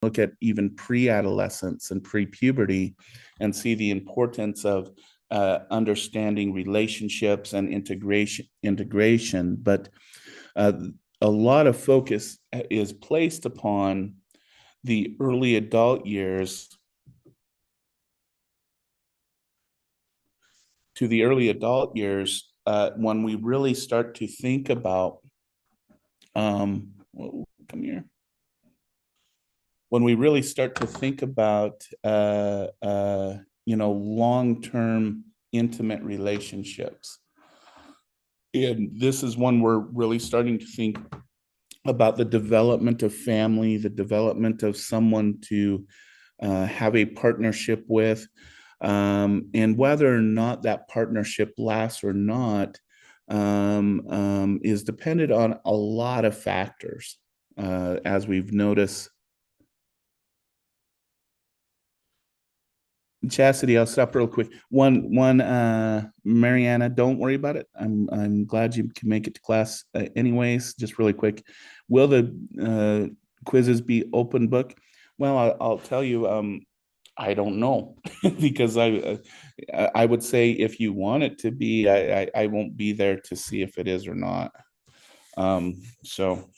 look at even pre-adolescence and pre-puberty and see the importance of understanding relationships and integration. But uh, a lot of focus is placed upon the early adult years when we really start to think about come here when we really start to think about long-term intimate relationships. And this is when we're really starting to think about the development of family, the development of someone to have a partnership with, and whether or not that partnership lasts or not is dependent on a lot of factors, as we've noticed. Chastity, I'll stop real quick. Mariana, don't worry about it. I'm glad you can make it to class anyways. Just really quick, will the quizzes be open book? Well, I'll tell you, I don't know because I would say if you want it to be, I won't be there to see if it is or not. So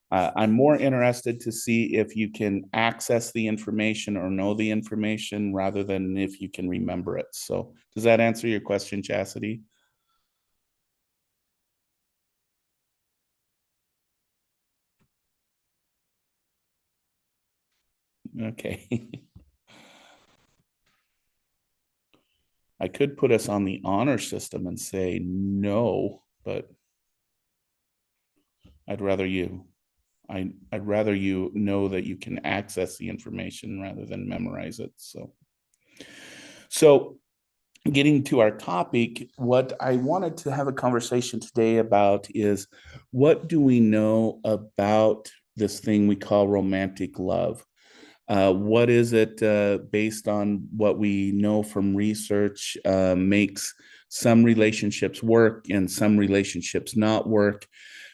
I'm more interested to see if you can access the information or know the information rather than if you can remember it. So does that answer your question, Chastity? Okay. I could put us on the honor system and say no, but I'd rather you I'd rather you know that you can access the information rather than memorize it. So getting to our topic, what I wanted to have a conversation today about is what do we know about this thing we call romantic love? What is it, based on what we know from research, makes some relationships work and some relationships not work?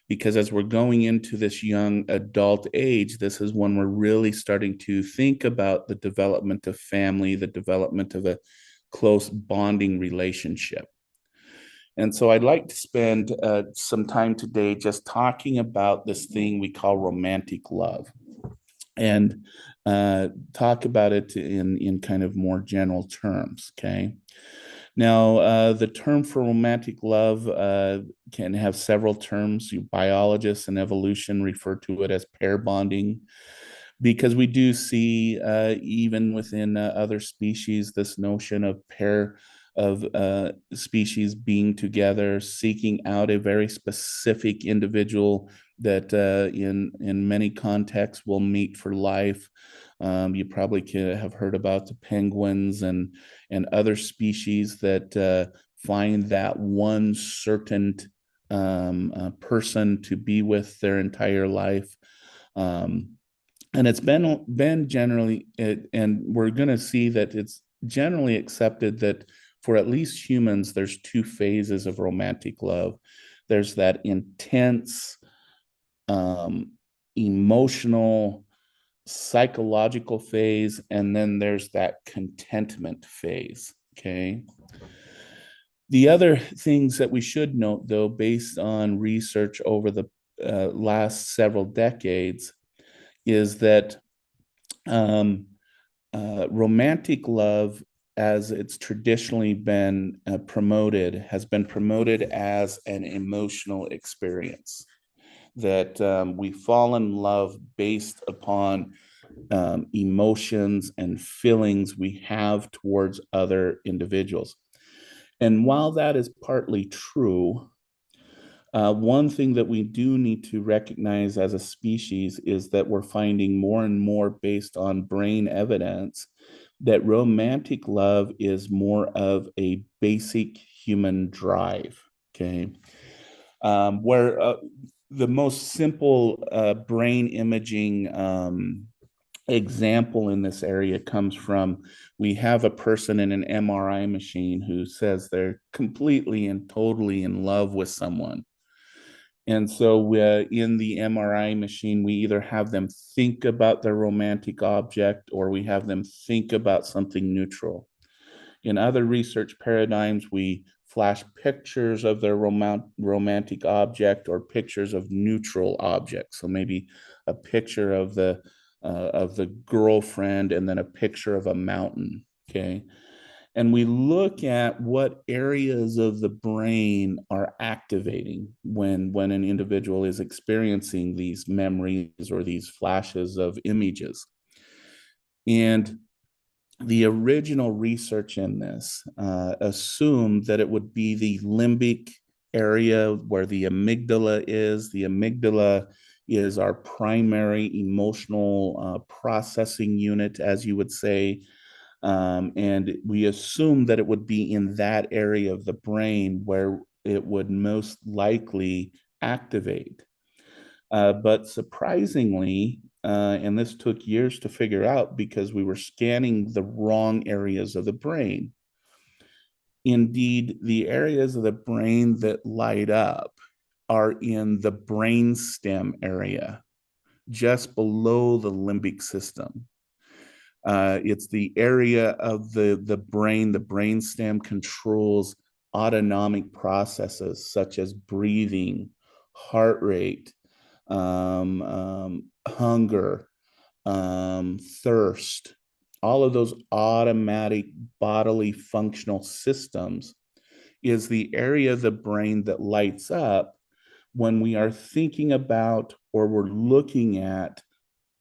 Because as we're going into this young adult age, this is when we're really starting to think about the development of family, the development of a close bonding relationship. And so I'd like to spend some time today just talking about this thing we call romantic love, and talk about it in kind of more general terms. Okay. Now, the term for romantic love can have several terms. Biologists and evolution refer to it as pair bonding, because we do see, even within other species, this notion of pair of species being together, seeking out a very specific individual that in many contexts will mate for life. You probably could have heard about the penguins and other species that find that one certain person to be with their entire life. And it's been generally, and we're going to see that it's generally accepted that for at least humans, there's two phases of romantic love. There's that intense, emotional, psychological phase, and then there's that contentment phase. Okay. The other things that we should note, though, based on research over the last several decades, is that romantic love, as it's traditionally been promoted, has been promoted as an emotional experience, that we fall in love based upon emotions and feelings we have towards other individuals. And while that is partly true, one thing that we do need to recognize as a species is that we're finding more and more, based on brain evidence, that romantic love is more of a basic human drive. Okay. Where the most simple brain imaging example in this area comes from, we have a person in an MRI machine who says they're completely and totally in love with someone. And so in the MRI machine, we either have them think about their romantic object or we have them think about something neutral. In other research paradigms, we flash pictures of their romantic object or pictures of neutral objects. So maybe a picture of the girlfriend and then a picture of a mountain. Okay. And we look at what areas of the brain are activating when an individual is experiencing these memories or these flashes of images. And the original research in this assumed that it would be the limbic area where the amygdala is. The amygdala is our primary emotional processing unit, as you would say. And we assumed that it would be in that area of the brain where it would most likely activate. But surprisingly, and this took years to figure out because we were scanning the wrong areas of the brain. Indeed, the areas of the brain that light up are in the brainstem area, just below the limbic system. It's the area of the brain. The brainstem controls autonomic processes such as breathing, heart rate, hunger, thirst, all of those automatic bodily functional systems is the area of the brain that lights up when we are thinking about or we're looking at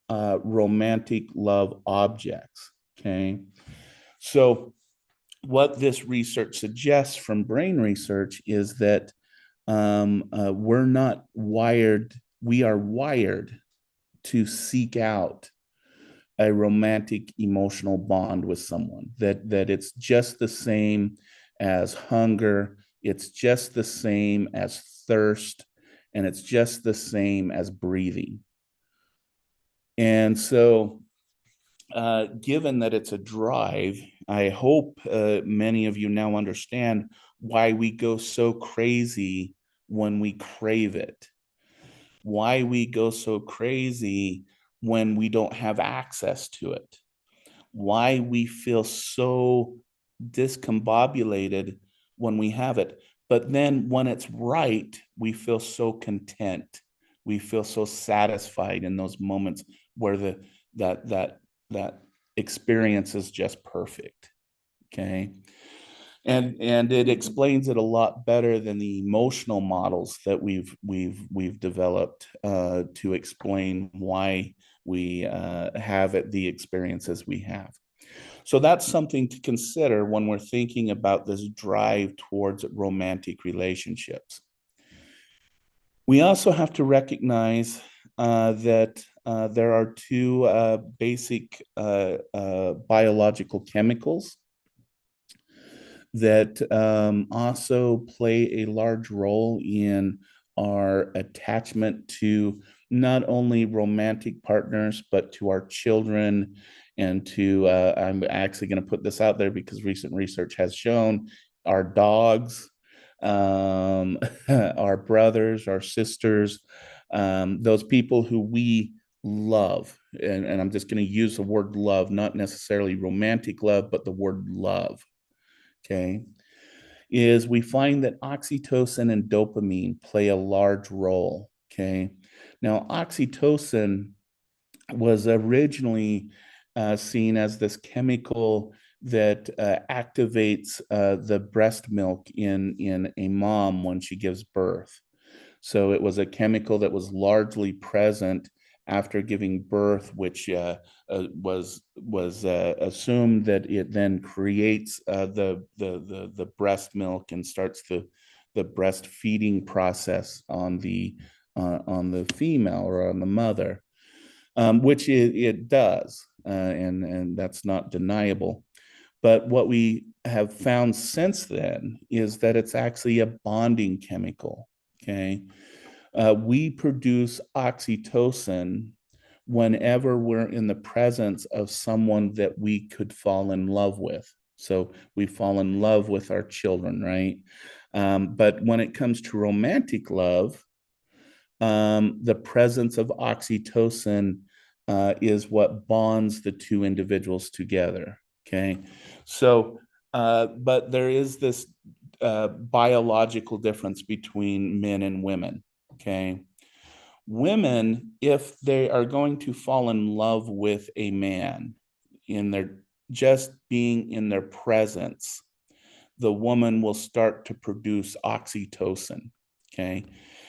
romantic love objects. Okay. So, what this research suggests from brain research is that we're not wired, we are wired to seek out a romantic emotional bond with someone, that it's just the same as hunger, it's just the same as thirst, and it's just the same as breathing. And so given that it's a drive, I hope many of you now understand why we go so crazy when we crave it, why we go so crazy when we don't have access to it, why we feel so discombobulated when we have it. But then when it's right, we feel so content. We feel so satisfied in those moments where that experience is just perfect. Okay. And it explains it a lot better than the emotional models that we've developed to explain why we have it, the experiences we have. So that's something to consider when we're thinking about this drive towards romantic relationships. We also have to recognize that there are two basic biological chemicals that also play a large role in our attachment to not only romantic partners, but to our children and to, I'm actually going to put this out there because recent research has shown our dogs, our brothers, our sisters, those people who we love. And I'm just going to use the word love, not necessarily romantic love, but the word love. Okay, is we find that oxytocin and dopamine play a large role. Okay, now oxytocin was originally seen as this chemical that activates the breast milk in a mom when she gives birth. So it was a chemical that was largely present after giving birth, which was assumed that it then creates the breast milk and starts the breastfeeding process on the female or on the mother, which it does, and that's not deniable. But what we have found since then is that it's actually a bonding chemical. Okay. We produce oxytocin whenever we're in the presence of someone that we could fall in love with. So we fall in love with our children, right? But when it comes to romantic love, the presence of oxytocin is what bonds the two individuals together. Okay. So, but there is this biological difference between men and women. Okay. Women, if they are going to fall in love with a man in their just being in their presence, the woman will start to produce oxytocin. Okay.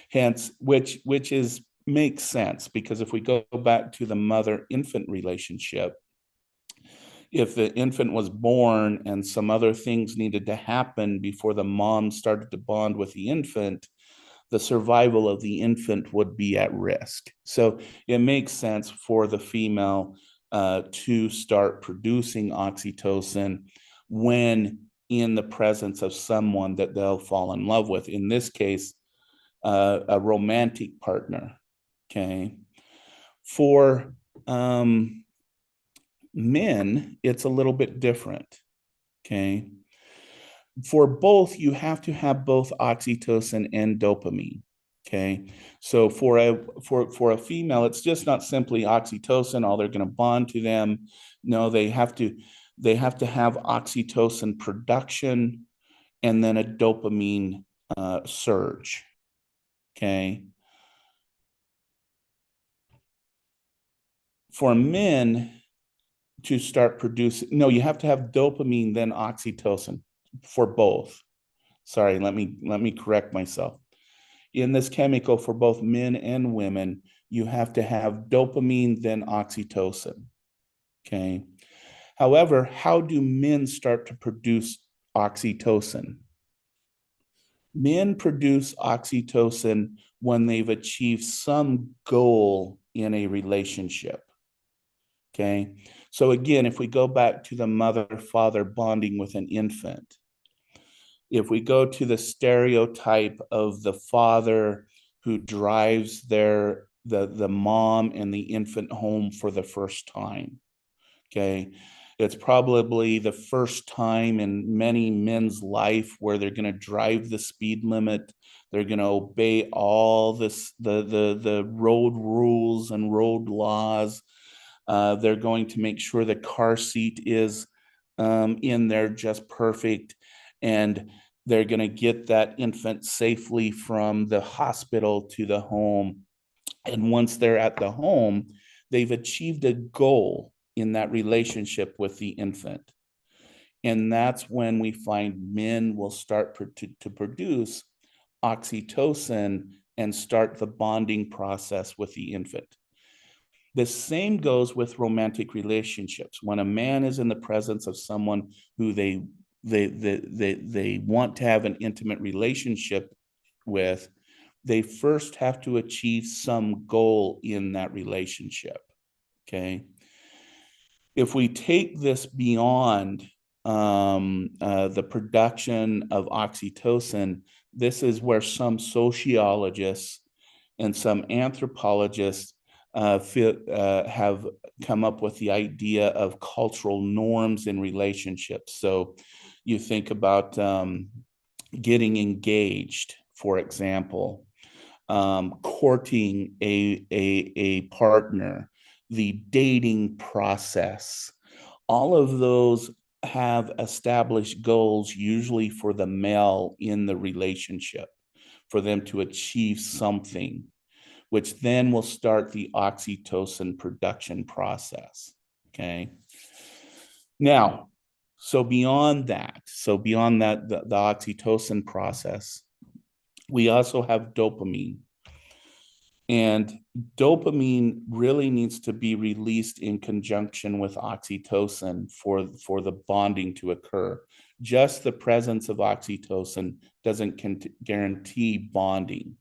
Hence, which is makes sense, because if we go back to the mother infant relationship, if the infant was born and some other things needed to happen before the mom started to bond with the infant, the survival of the infant would be at risk. So it makes sense for the female to start producing oxytocin when in the presence of someone that they'll fall in love with. In this case, a romantic partner. Okay. For men, it's a little bit different. Okay. For both, you have to have both oxytocin and dopamine. Okay. So for a female, it's just not simply oxytocin, all they're going to bond to them. No, they have to have oxytocin production and then a dopamine surge. Okay. For men to start producing, no, you have to have dopamine, then oxytocin for both. Sorry, let me correct myself. In this chemical, for both men and women, you have to have dopamine, then oxytocin. Okay. However, how do men start to produce oxytocin? Men produce oxytocin when they've achieved some goal in a relationship. Okay. So again, if we go back to the mother father bonding with an infant, if we go to the stereotype of the father who drives the mom and the infant home for the first time, okay, it's probably the first time in many men's life where they're going to drive the speed limit. They're going to obey all the road rules and road laws. They're going to make sure the car seat is in there just perfect, and they're going to get that infant safely from the hospital to the home. And once they're at the home, they've achieved a goal in that relationship with the infant. And that's when we find men will start to produce oxytocin and start the bonding process with the infant. The same goes with romantic relationships. When a man is in the presence of someone who they want to have an intimate relationship with, they first have to achieve some goal in that relationship. Okay. If we take this beyond the production of oxytocin, this is where some sociologists and some anthropologists have come up with the idea of cultural norms in relationships. So you think about getting engaged, for example, courting a partner, the dating process. All of those have established goals, usually for the male in the relationship, for them to achieve something, which then will start the oxytocin production process. Okay. Now, beyond that, the oxytocin process, we also have dopamine. And dopamine really needs to be released in conjunction with oxytocin for the bonding to occur. Just the presence of oxytocin doesn't guarantee bonding.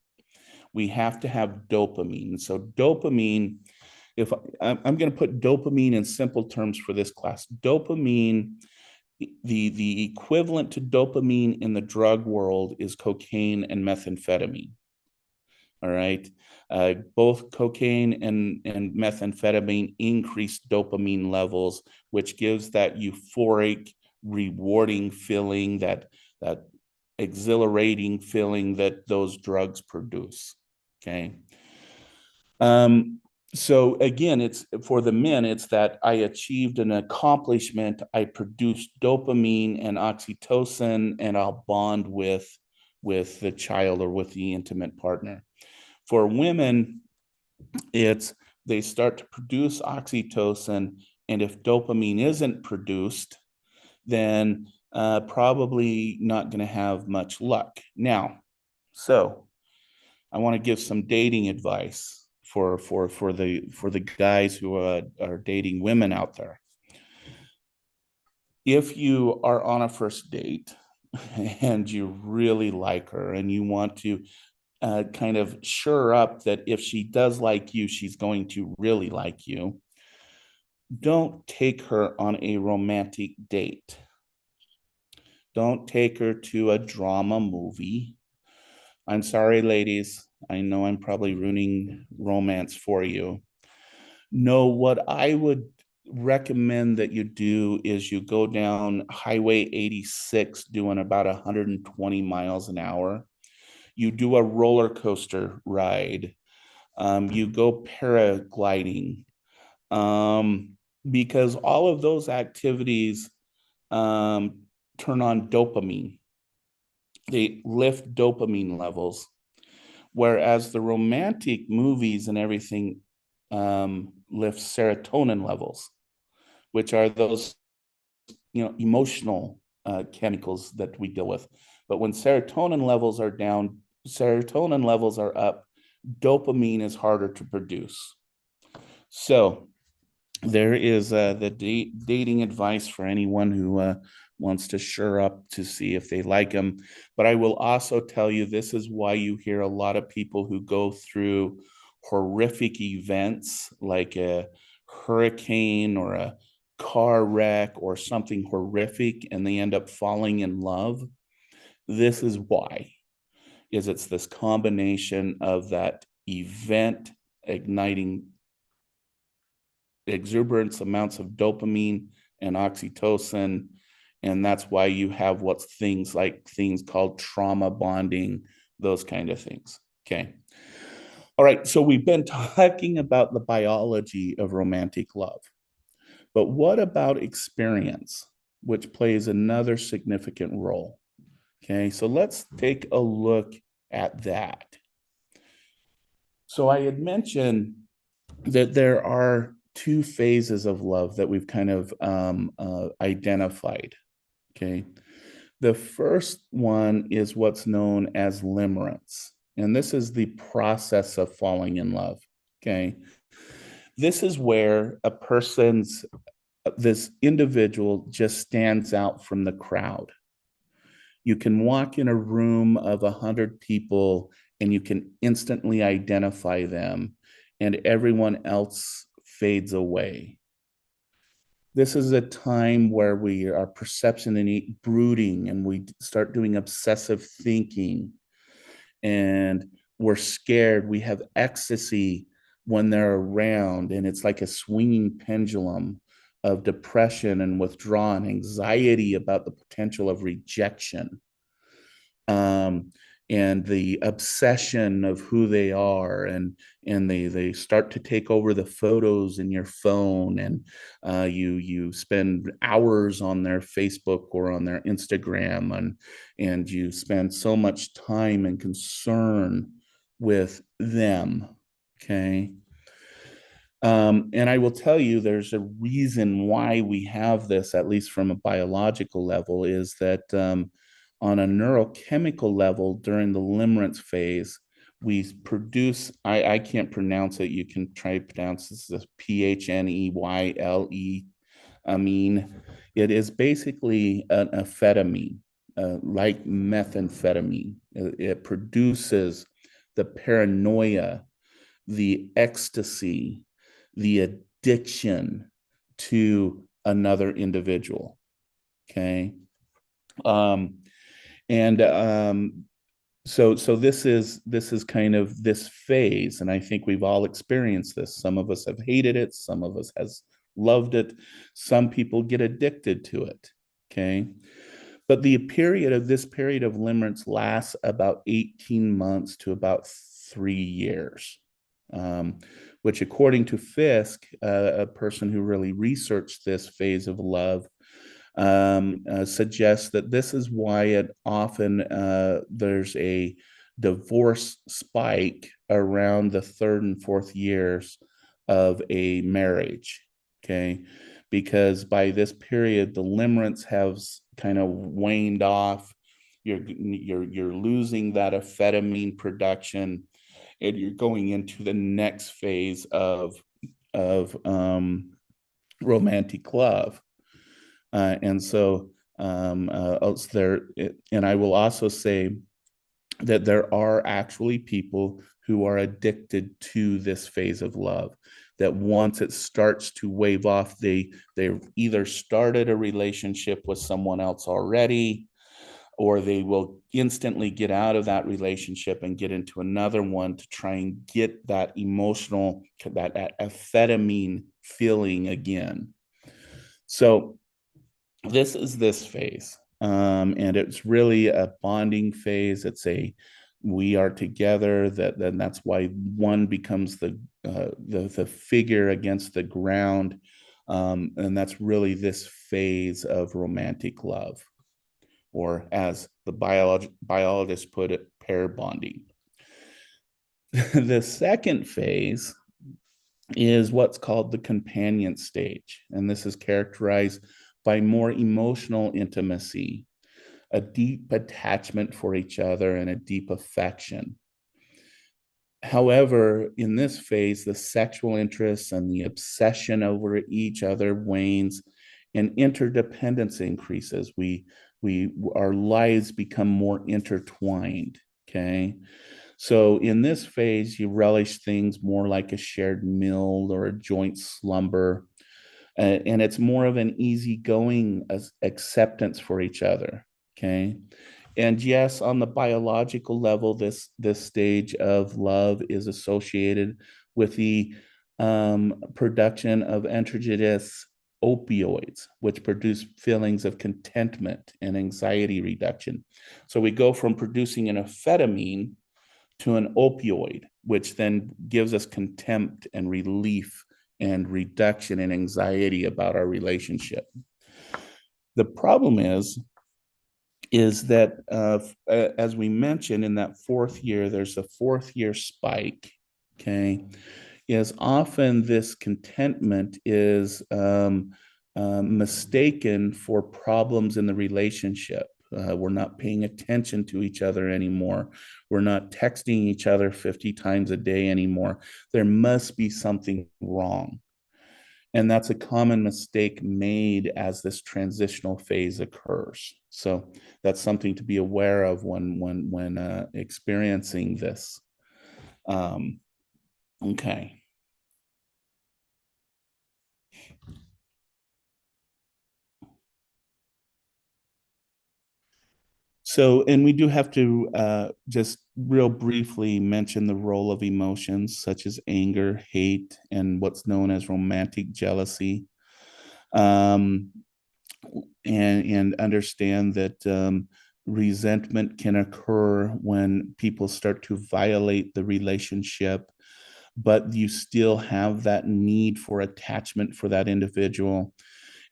We have to have dopamine. So dopamine, if I'm going to put dopamine in simple terms for this class, dopamine, the equivalent to dopamine in the drug world is cocaine and methamphetamine. All right. Both cocaine and methamphetamine increase dopamine levels, which gives that euphoric, rewarding feeling, that exhilarating feeling that those drugs produce. Okay. Um, so again, it's for the men, it's that I achieved an accomplishment. I produced dopamine and oxytocin, and I'll bond with the child or with the intimate partner. For women, it's they start to produce oxytocin, and if dopamine isn't produced, then probably not going to have much luck. Now, so I want to give some dating advice for the guys who are dating women out there. If you are on a first date and you really like her and you want to kind of sure up that if she does like you, she's going to really like you, don't take her on a romantic date. Don't take her to a drama movie. I'm sorry, ladies. I know I'm probably ruining romance for you. No, what I would recommend that you do is you go down Highway 86 doing about 120 miles an hour. You do a roller coaster ride. You go paragliding. Because all of those activities um, turn on dopamine. They lift dopamine levels, whereas the romantic movies and everything lift serotonin levels, which are those emotional chemicals that we deal with. But when serotonin levels are down, serotonin levels are up, dopamine is harder to produce. So there is the dating advice for anyone who wants to sure up to see if they like them. But I will also tell you, this is why you hear a lot of people who go through horrific events like a hurricane or a car wreck or something horrific, and they end up falling in love. This is why, is it's this combination of that event igniting exuberance amounts of dopamine and oxytocin. And that's why you have what's things called trauma bonding, those kind of things. Okay. All right. So we've been talking about the biology of romantic love, but what about experience, which plays another significant role? Okay. So let's take a look at that. So I had mentioned that there are two phases of love that we've kind of identified. Okay. The first one is what's known as limerence. And this is the process of falling in love. Okay. This is where this individual just stands out from the crowd. You can walk in a room of 100 people and you can instantly identify them, and everyone else fades away. This is a time where our perception and brooding, and we start doing obsessive thinking, and we're scared. We have ecstasy when they're around, and it's like a swinging pendulum of depression and withdrawal and anxiety about the potential of rejection, um, and the obsession of who they are, and they start to take over the photos in your phone, and you spend hours on their Facebook or on their Instagram, and you spend so much time and concern with them. Okay. And I will tell you, there's a reason why we have this, at least from a biological level, is that on a neurochemical level, during the limerence phase, we produce, I can't pronounce it. You can try to pronounce this as PHNEYLE amine. It is basically an amphetamine, like methamphetamine. It produces the paranoia, the ecstasy, the addiction to another individual. Okay. Um, and so this is kind of this phase, and I think we've all experienced this. Some of us have hated it, some of us has loved it, some people get addicted to it. Okay. But this period of limerence lasts about 18 months to about 3 years. which, according to Fisk, a person who really researched this phase of love, suggests that this is why it often there's a divorce spike around the third and fourth years of a marriage. Okay, because by this period the limerence has kind of waned off. You're losing that amphetamine production, and you're going into the next phase of romantic love. And so there, and I will also say that there are actually people who are addicted to this phase of love, that once it starts to wave off, they either started a relationship with someone else already, or they will instantly get out of that relationship and get into another one to try and get that emotional, that amphetamine feeling again. So this is this phase, and it's really a bonding phase. It's a we are together. Then that's why one becomes the figure against the ground, and that's really this phase of romantic love, or as the biologists put it, pair bonding. The second phase is what's called the companion stage, and this is characterized by more emotional intimacy, a deep attachment for each other, and a deep affection. However, in this phase, the sexual interest and the obsession over each other wanes, and interdependence increases. Our lives become more intertwined. Okay. So in this phase, you relish things more like a shared meal or a joint slumber, and it's more of an easygoing acceptance for each other. Okay. And yes, on the biological level, this stage of love is associated with the production of androgynous opioids, which produce feelings of contentment and anxiety reduction. So we go from producing an amphetamine to an opioid, which then gives us contempt and relief and reduction in anxiety about our relationship. The problem is that, as we mentioned, in that fourth year, there's a fourth year spike. Okay, is often this contentment is mistaken for problems in the relationship. We're not paying attention to each other anymore. We're not texting each other 50 times a day anymore. There must be something wrong. And that's a common mistake made as this transitional phase occurs. So that's something to be aware of when experiencing this. Okay. So, and we do have to just real briefly mention the role of emotions such as anger, hate, and what's known as romantic jealousy. Um, and understand that resentment can occur when people start to violate the relationship, but you still have that need for attachment for that individual.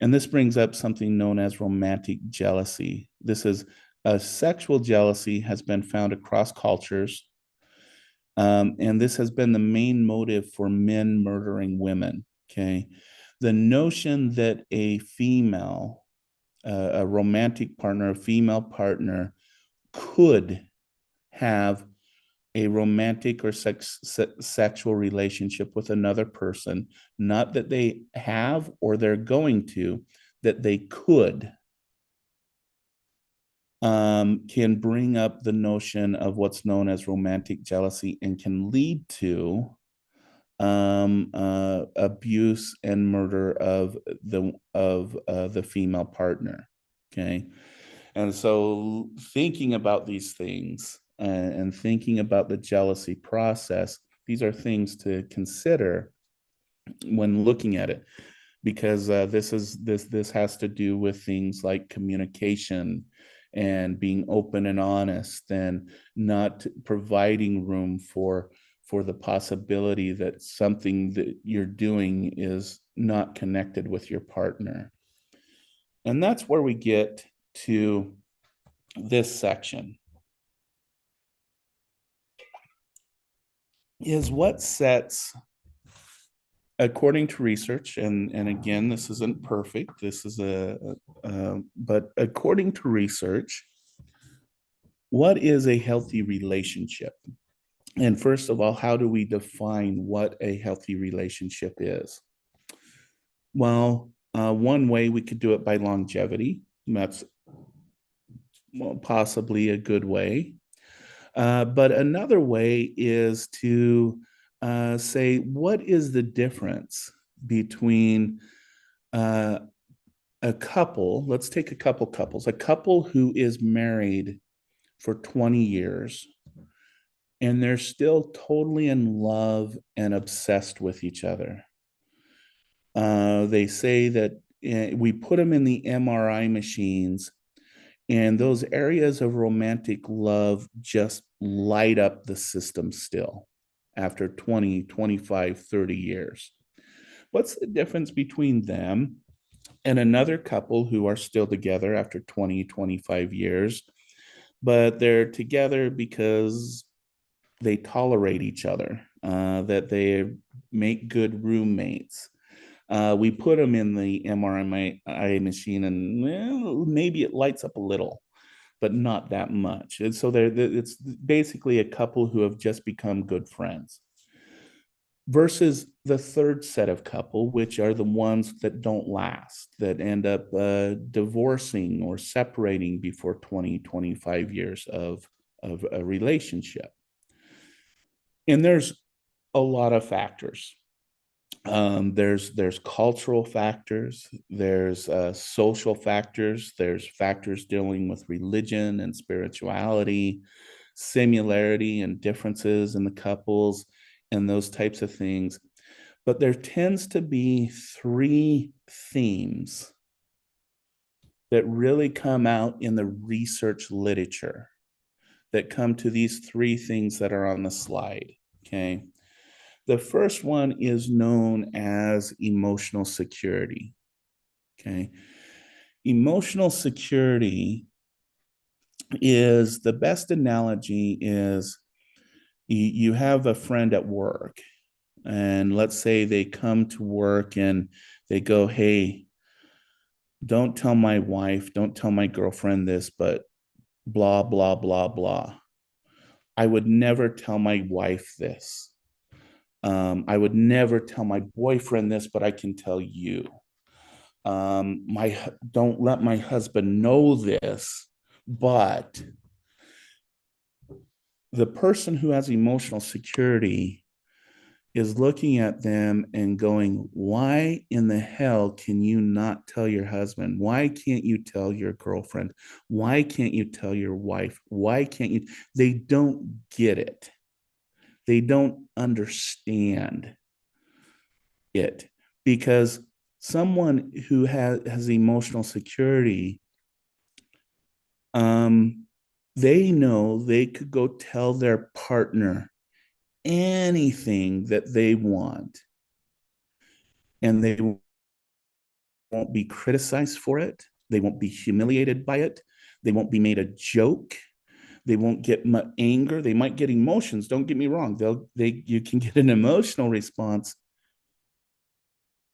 And this brings up something known as romantic jealousy. This is a sexual jealousy has been found across cultures. And this has been the main motive for men murdering women. Okay. The notion that a female, a romantic partner, a female partner, could have a romantic or sexual relationship with another person, not that they have or they're going to, that they could, can bring up the notion of what's known as romantic jealousy and can lead to abuse and murder of the female partner. Okay, and so thinking about these things and thinking about the jealousy process, these are things to consider when looking at it, because this has to do with things like communication and being open and honest, and not providing room for the possibility that something that you're doing is not connected with your partner. And that's where we get to this section, is what sets, according to research, and again, this isn't perfect, this is but according to research, what is a healthy relationship? And first of all, how do we define what a healthy relationship is? Well, one way we could do it by longevity. That's, well, possibly a good way. But another way is to say, what is the difference between a couple? Let's take a couple couples, a couple who is married for 20 years and they're still totally in love and obsessed with each other. They say that we put them in the MRI machines, and those areas of romantic love just light up the system still after 20, 25, 30 years. What's the difference between them and another couple who are still together after 20, 25 years, but they're together because they tolerate each other, that they make good roommates? We put them in the MRI machine, and well, maybe it lights up a little, but not that much. And so it's basically a couple who have just become good friends. Versus the third set of couple, which are the ones that don't last, that end up divorcing or separating before 20, 25 years of a relationship. And there's a lot of factors. There's cultural factors, there's social factors, there's factors dealing with religion and spirituality, similarity and differences in the couples, and those types of things. But there tends to be three themes that really come out in the research literature that come to these three things that are on the slide. Okay. The first one is known as emotional security. Okay. Emotional security is, the best analogy is, you have a friend at work, and let's say they come to work and they go, hey, don't tell my wife, don't tell my girlfriend this, but blah, blah, blah, blah. I would never tell my wife this. I would never tell my boyfriend this, but I can tell you. Don't let my husband know this, but the person who has emotional security is looking at them and going, why in the hell can you not tell your husband? Why can't you tell your girlfriend? Why can't you tell your wife? Why can't you? They don't get it. They don't understand it, because someone who has emotional security, they know they could go tell their partner anything that they want, and they won't be criticized for it. They won't be humiliated by it. They won't be made a joke. They won't get anger. They might get emotions. Don't get me wrong. You can get an emotional response,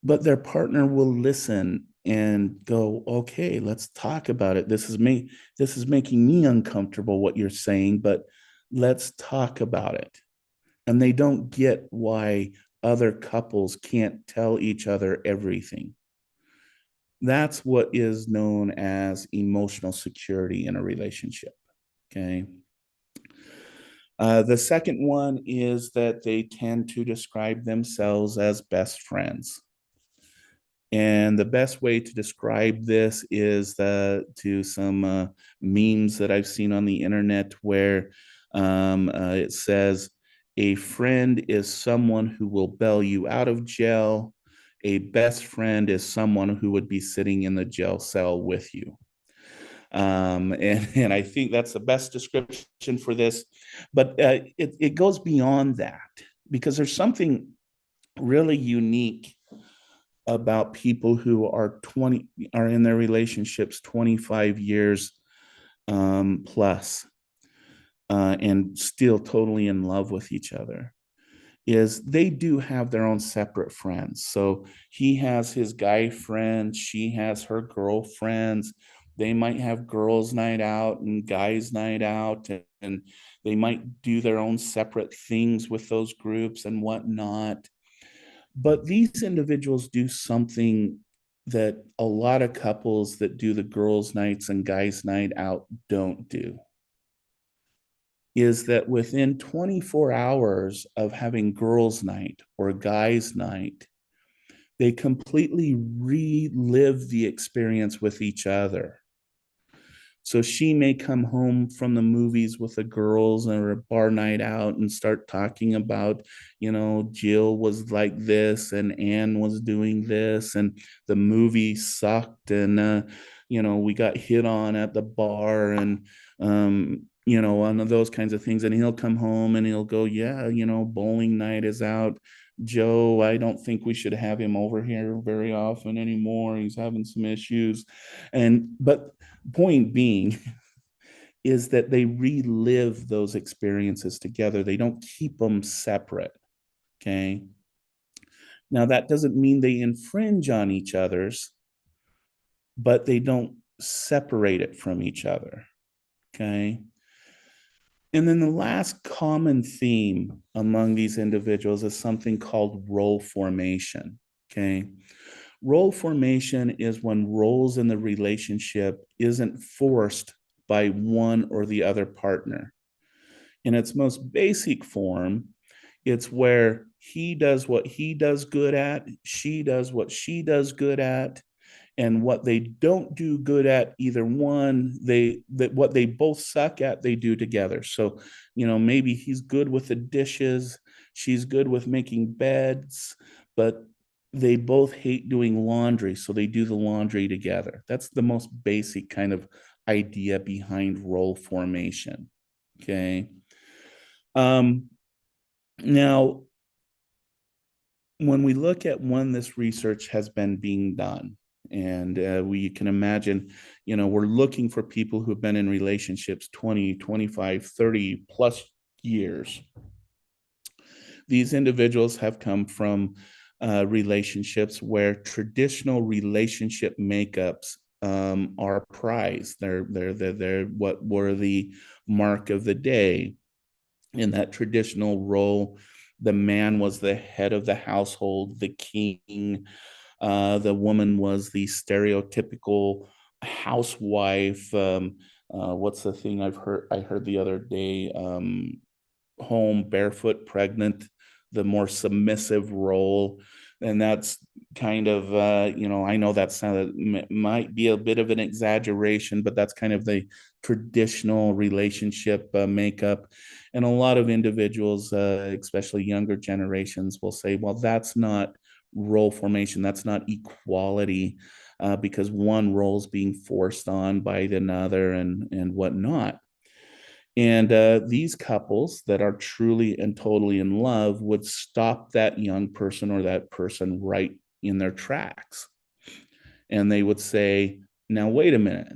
but their partner will listen and go, okay, let's talk about it. This is making me uncomfortable what you're saying, but let's talk about it. And they don't get why other couples can't tell each other everything. That's what is known as emotional security in a relationship. Okay. The second one is that they tend to describe themselves as best friends. And the best way to describe this is to some memes that I've seen on the internet, where it says, a friend is someone who will bail you out of jail. A best friend is someone who would be sitting in the jail cell with you. And I think that's the best description for this. But it goes beyond that because there's something really unique about people who are in their relationships 25 years plus and still totally in love with each other is they do have their own separate friends. So he has his guy friends, she has her girlfriends. They might have girls' night out and guys' night out, and they might do their own separate things with those groups and whatnot. But these individuals do something that a lot of couples that do the girls' nights and guys' night out don't do is that within 24 hours of having girls' night or guys' night, they completely relive the experience with each other. So she may come home from the movies with the girls or a bar night out and start talking about, Jill was like this and Anne was doing this and the movie sucked and, we got hit on at the bar and, one of those kinds of things. And he'll come home and he'll go, yeah, bowling night is out. Joe, I don't think we should have him over here very often anymore. He's having some issues. But point being is that they relive those experiences together. They don't keep them separate. Okay. Now, that doesn't mean they infringe on each other's, but they don't separate it from each other. Okay. And then the last common theme among these individuals is something called role formation. Okay. Role formation is when roles in the relationship isn't forced by one or the other partner. In its most basic form, it's where he does what he does good at, she does what she does good at, and what they don't do good at either one, what they both suck at they do together. So maybe he's good with the dishes, she's good with making beds, but they both hate doing laundry, so they do the laundry together. That's the most basic kind of idea behind role formation. Okay. Now, when we look at when this research has been being done, and we can imagine, we're looking for people who have been in relationships 20, 25, 30 plus years. These individuals have come from relationships where traditional relationship makeups are prized. They're what were the mark of the day. In that traditional role, the man was the head of the household, the king. The woman was the stereotypical housewife. What's the thing I heard the other day? Home, barefoot, pregnant, the more submissive role. And that's kind of, I know that might be a bit of an exaggeration, but that's kind of the traditional relationship makeup. And a lot of individuals, especially younger generations, will say, well, that's not role formation, that's not equality, because one role is being forced on by another and whatnot. And these couples that are truly and totally in love would stop that young person or that person right in their tracks. And they would say, now, wait a minute.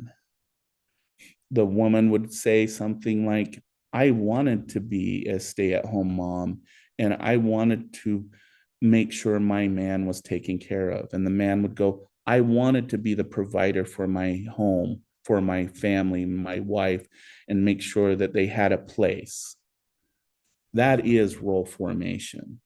The woman would say something like, I wanted to be a stay at home mom and I wanted to make sure my man was taken care of. And the man would go, I wanted to be the provider for my home, for my family, my wife, and make sure that they had a place. That is role formation.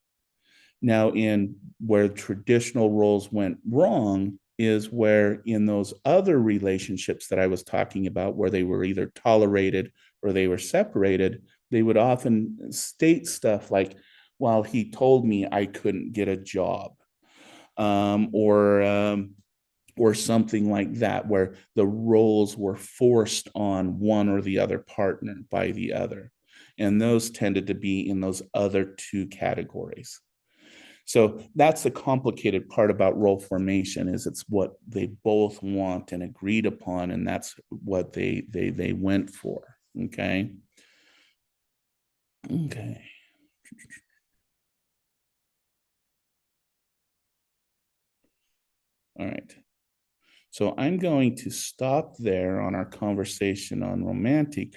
Now, in where traditional roles went wrong is where in those other relationships that I was talking about, where they were either tolerated or they were separated, they would often state stuff like, well, he told me I couldn't get a job, or something like that, where the roles were forced on one or the other partner by the other. And those tended to be in those other two categories. So that's the complicated part about role formation is it's what they both want and agreed upon, and that's what they went for. Okay. Okay. All right. So I'm going to stop there on our conversation on romantic